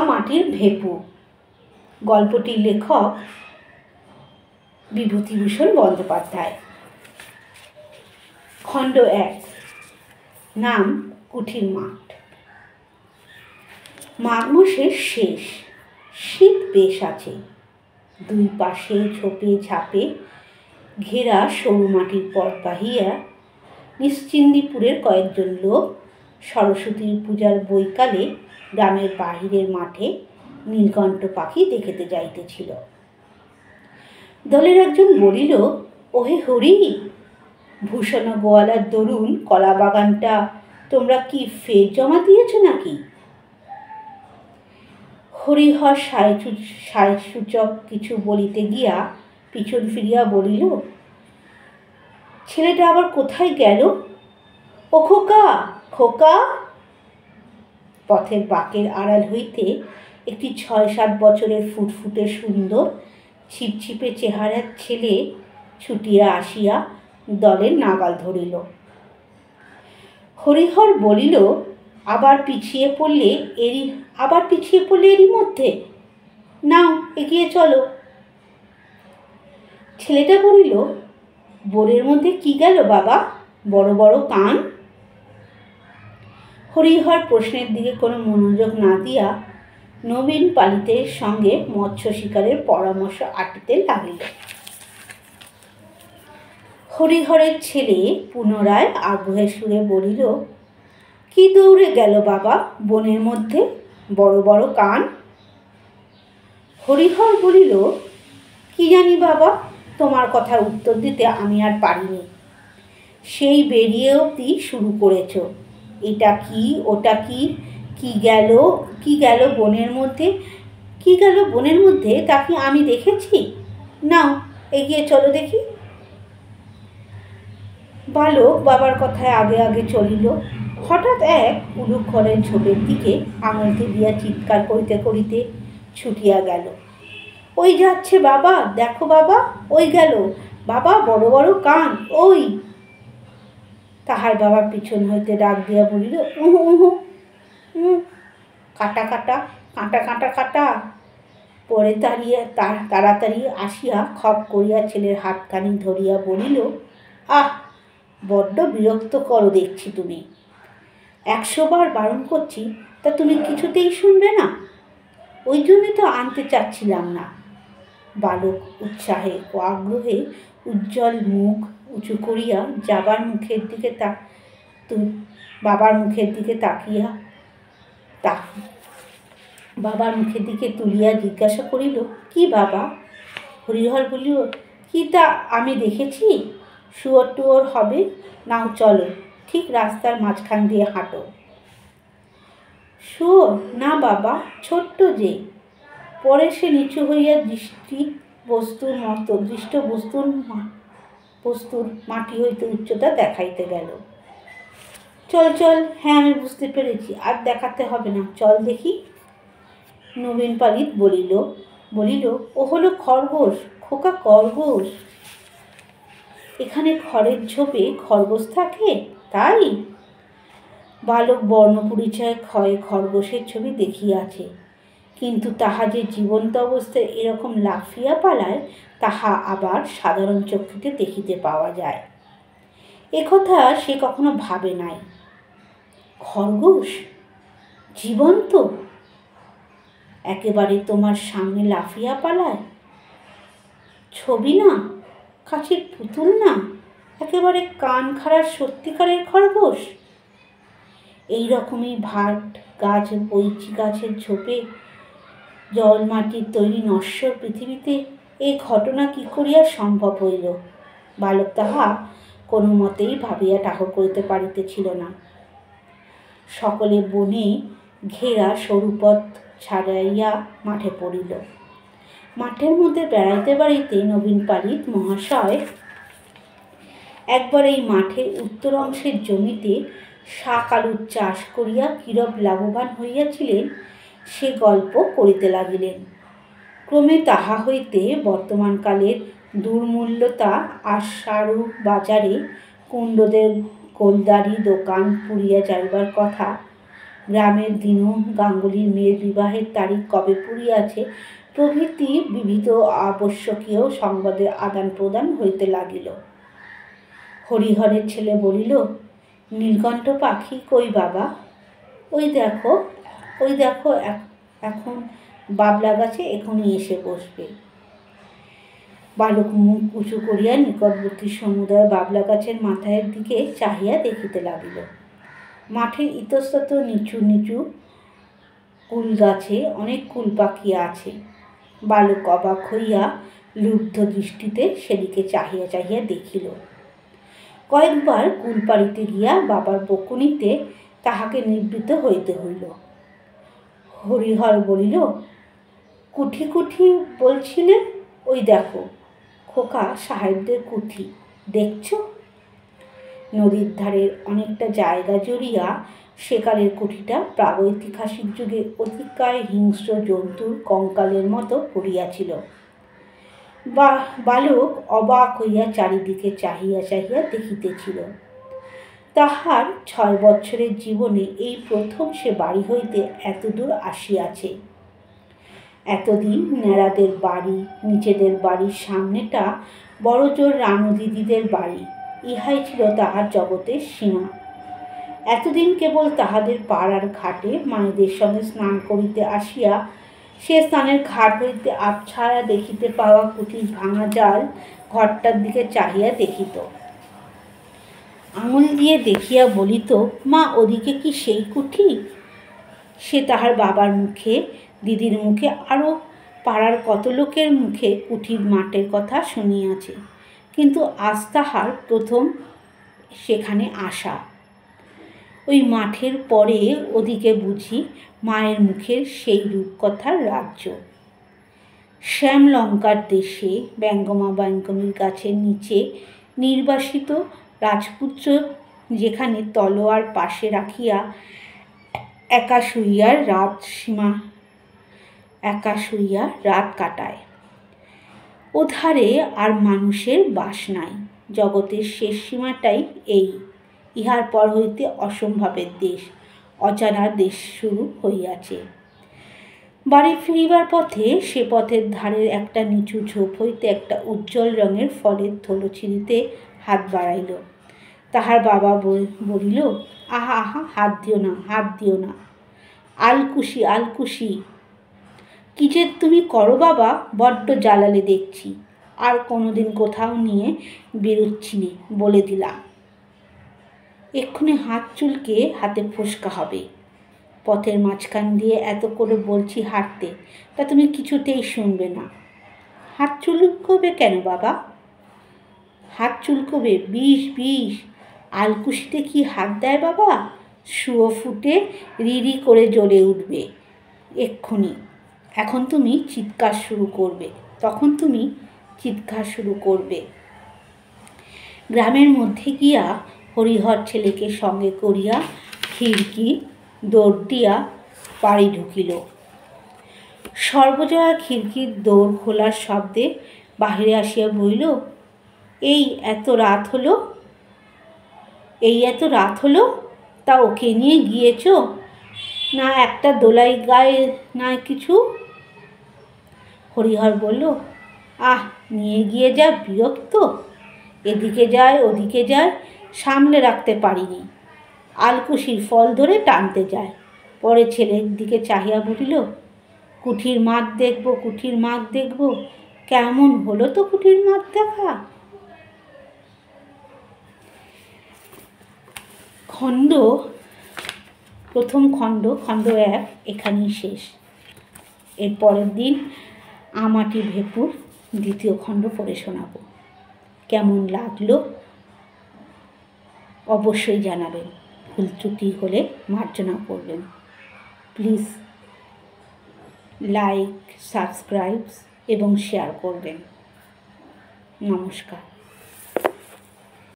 মাটির ভেপু। গল্পটির লেখক বিভূতিভূষণ বন্দ্যোপাধ্যায়। খণ্ড 1। নাম কুঠির মাঠ। মাঘ মাসের শেষ। শীত বেশ আছে। দুই পাশে ঝোপে ঝাপে ঘেরা সরু মাটির পথ বাহিয়া নিশ্চিন্দিপুরের কয়েকজন লোক সরস্বতীর পূজার বৈকালে গ্রামের বাহিরের মাঠে নীলকণ্ঠ পাখি দেখিতে যাইতেছিল। দলের একজন বলিল, ওহে হরি, ভূষণ গোয়ালার দরুন কলা বাগানটা তোমরা কি ফের জমা দিয়েছ নাকি? হরিহর সায়সূচক কিছু বলিতে গিয়া পিছন ফিরিয়া বলিল, ছেলেটা আবার কোথায় গেল? ও খোকা, খোকা! পথের বাঁকের আড়াল হইতে একটি 6-7 বছরের ফুটফুটে সুন্দর ছিপছিপে চেহারার ছেলে ছুটিয়া আসিয়া দলের নাগাল ধরিল। হরিহর বলিল, আবার পিছিয়ে পড়লে এরই মধ্যে? নাও, এগিয়ে চলো। ছেলেটা বলিল, বোরের মধ্যে কি গেল বাবা? বড় বড় কান? হরিহর প্রশ্নের দিকে কোনো মনোযোগ না দিয়া নবীন পালিতের সঙ্গে মৎস্য শিকারের পরামর্শ আটিতে লাগিল। হরিহরের ছেলে পুনরায় আগ্রহের সুরে বলিল, কি দৌড়ে গেল বাবা বনের মধ্যে, বড় বড় কান? হরিহর বলিল, কি জানি বাবা, তোমার কথার উত্তর দিতে আমি আর পারিনি। সেই বেরিয়ে অবধি শুরু করেছ, এটা কি ওটা কি, কি গেল বনের মধ্যে তা কি আমি দেখেছি? নাও, এগিয়ে চলো দেখি। বালক বাবার কথায় আগে আগে চলিল। হঠাৎ এক উলুক ঘরের ঝোপের দিকে আঙুলটি দিয়া চিৎকার করিতে করিতে ছুটিয়া গেল। ওই যাচ্ছে বাবা, দেখো বাবা, ওই গেল বাবা, বড় বড় কান, ওই। তাহার বাবা পিছন হইতে ডাক দিয়া বলিল, উহু উহু, কাটা কাটা, কাঁটা কাঁটা কাটা। পরে তাড়াতাড়ি আসিয়া খপ করিয়া ছেলের হাতখানি ধরিয়া বলিল, আহ, বড্ড বিরক্ত করো দেখছি তুমি। 100 বার বারণ করছি, তা তুমি কিছুতেই শুনবে না। ওই জন্যই তো আনতে চাচ্ছিলাম না। বালক উৎসাহে ও আগ্রহে উজ্জ্বল মুখ উঁচু করিয়া বাবার মুখের দিকে তুলিয়া জিজ্ঞাসা করিল, কি বাবা? হরিহর বলিল, কি তা আমি দেখেছি? শুয়োর টুয়োর হবে। নাও চলো, ঠিক রাস্তার মাঝখান দিয়ে হাঁটো। শুয়োর না বাবা, ছোট্ট যে। পরে সে নিচু হইয়া দৃষ্ট বস্তুর মাটি হইতে উচ্চতা দেখাইতে গেল। চল চল, হ্যাঁ আমি বুঝতে পেরেছি, আর দেখাতে হবে না, চল দেখি। নবীন পালিত বলিল, ও হলো খরগোশ, খোকা, খরগোশ। এখানে খড়ের ঝোপে খরগোশ থাকে, তাই? বালক বর্ণপরিচয় ক্ষয়ে খরগোশের ছবি দেখিয়াছে, কিন্তু তাহা যে জীবন্ত অবস্থায় এরকম লাফিয়া পালায় তাহা আবার সাধারণ চক্ষুতে দেখিতে পাওয়া যায়। একথা সে কখনো ভাবে নাই। খরগোশ জীবন্ত একেবারে তোমার সামনে লাফিয়া পালায়? ছবি না, কাছের পুতুল না, একেবারে কান খাড়া সত্যিকারের খরগোশ। এইরকমই ভাট গাছ, বৈচি গাছের ঝোপে জল মাটির তৈরি নশ্বর পৃথিবীতে এই ঘটনা কি করিয়া সম্ভব হইল? বালক তাহা কোনো মতেই ভাবিয়া ঠাহর করিতে পারিতেছিল না। সকলে বনে ঘেরা সরু পথ ছাড়াইয়া মাঠে পড়িল। মাঠের মধ্যে বেড়াইতে বেড়াইতে নবীন পালিত মহাশয় একবার এই মাঠের উত্তর অংশের জমিতে শাক আলুর চাষ করিয়া কিরূপ লাভবান হইয়াছিলেন সে গল্প করিতে লাগিলেন। ক্রমে তাহা হইতে বর্তমানকালের দুর্মূল্যতা আশারু বাজারে কুণ্ডদের গোলদারি দোকান পুড়িয়া যাইবার কথা গ্রামের দিনও গাঙ্গুলির মেয়ের বিবাহের তারিখ কবে পুড়িয়াছে প্রভৃতি বিবিধ আবশ্যকীয় সংবাদের আদান প্রদান হইতে লাগিল। হরিহরের ছেলে বলিল, নীলকণ্ঠ পাখি কই বাবা? ওই দেখো এখন বাবলা গাছে এখনই এসে বসবে। বালক মুখ উঁচু করিয়া নিকটবর্তী সমুদয় বাবলা গাছের মাথার দিকে চাহিয়া দেখিতে লাগিল। মাঠের ইতস্তত নিচু নিচু কুল গাছে অনেক কুল পাকিয়া আছে। বালক অবাক হইয়া লুব্ধ দৃষ্টিতে সেদিকে চাহিয়া চাহিয়া দেখিল। কয়েকবার কুল পাড়িতে গিয়া বাবার বকুনিতে তাহাকে নিবৃত্ত হইতে হইল। হরিহর বলিল, কুঠি কুঠি বলছিলে? ওই দেখো খোকা সাহেবদের কুঠি, দেখছ? নদীর ধারের অনেকটা জায়গা জুড়িয়া সেকালের কুঠিটা প্রাগৈতিহাসিক যুগে অতিকায় হিংস্র জন্তুর কঙ্কালের মতো পড়িয়াছিল। বালক অবাক হইয়া চারিদিকে চাহিয়া চাহিয়া দেখিতেছিল। তাহার 6 বৎসরের জীবনে এই প্রথম সে বাড়ি হইতে এতদূর আসিয়াছে। এতদিন ন্যাড়াদের বাড়ি, নিচেদের বাড়ির সামনেটা বড়জোর রানু দিদিদের বাড়ি, ইহাই ছিল তাহার জগতের সীমা। এতদিন কেবল তাহাদের পাড়ার ঘাটে মায়েদের সঙ্গে স্নান করিতে আসিয়া সে স্নানের ঘাট হইতে আবছায়া দেখিতে পাওয়া কুঠির ভাঙা জাল ঘরটার দিকে চাহিয়া দেখিত। আঙুল দিয়ে দেখিয়া বলিত, মা ওদিকে কি সেই কুঠি? সে তাহার বাবার মুখে, দিদির মুখে, আরও পাড়ার কত লোকের মুখে কুঠির মাঠের কথা শুনিয়াছে, কিন্তু আজ তাহার প্রথম সেখানে আসা। ওই মাঠের পরে ওদিকে বুঝি মায়ের মুখের সেই রূপকথার রাজ্য। শ্যামলঙ্কার দেশে ব্যঙ্গমা ব্যঙ্গমীর গাছের নিচে নির্বাসিত রাজপুত্র যেখানে তলোয়ার পাশে রাখিয়া একা শুইয়া রাত কাটায়, ওধারে আর মানুষের বাস নাই। জগতের শেষ সীমাটাই এই। ইহার পর হইতে অসম্ভবের দেশ, অজানা দেশ শুরু হইয়াছে। বাড়ি ফিরিবার পথে সে পথের ধারের একটা নিচু ঝোপ হইতে একটা উজ্জ্বল রঙের ফলের থলো ছিঁড়িতে হাত বাড়াইল। তাহার বাবা বলিল, আহা আহা, হাত দিও না, আলকুশি আলকুশি। কি যে তুমি করো বাবা, বড্ড জ্বালালে দেখছি। আর কোনোদিন কোথাও নিয়ে বেরোচ্ছি নে, বলে দিলাম। এক্ষুনি হাত চুলকে হাতে ফোসকা হবে। পথের মাঝখান দিয়ে এত করে বলছি হাঁটতে, তা তুমি কিছুতেই শুনবে না। হাত চুলকোবে কেন বাবা? হাত চুলকোবে? বিষ। আলকুশিতে কি হাত দেয় বাবা? শুয়ো ফুটে রিরি করে জ্বলে উঠবে এক্ষুনি। এখন তুমি চিৎকার শুরু করবে। গ্রামের মধ্যে গিয়া হরিহর ছেলেকে সঙ্গে করিয়া খিড়কি দৌড় দিয়া বাড়ি ঢুকিল। সর্বজয়া খিড়কির দৌড় খোলার শব্দে বাহিরে আসিয়া বলিল, এই এত রাত হলো, তা ওকে নিয়ে গিয়েছ না? একটা দোলাই গায়ে না কিছু? হরিহর বলল, নিয়ে গিয়ে যা বিরক্ত, এদিকে যায় ওদিকে যায়, সামলে রাখতে পারিনি। আলকুশির ফল ধরে টানতে যায়। পরে ছেলের দিকে চাহিয়া বলিল, কুঠির মাঠ দেখব। কেমন হলো তো কুঠির মাঠ দেখা? প্রথম খণ্ড 1 এখানেই শেষ। এর পরের দিন আমাটি ভেপুর 2য় খণ্ড পড়ে শোনাব। কেমন লাগলো অবশ্যই জানাবেন। ভুল ত্রুটি হলে মার্জনা করবেন। প্লিজ লাইক, সাবস্ক্রাইব এবং শেয়ার করবেন। নমস্কার।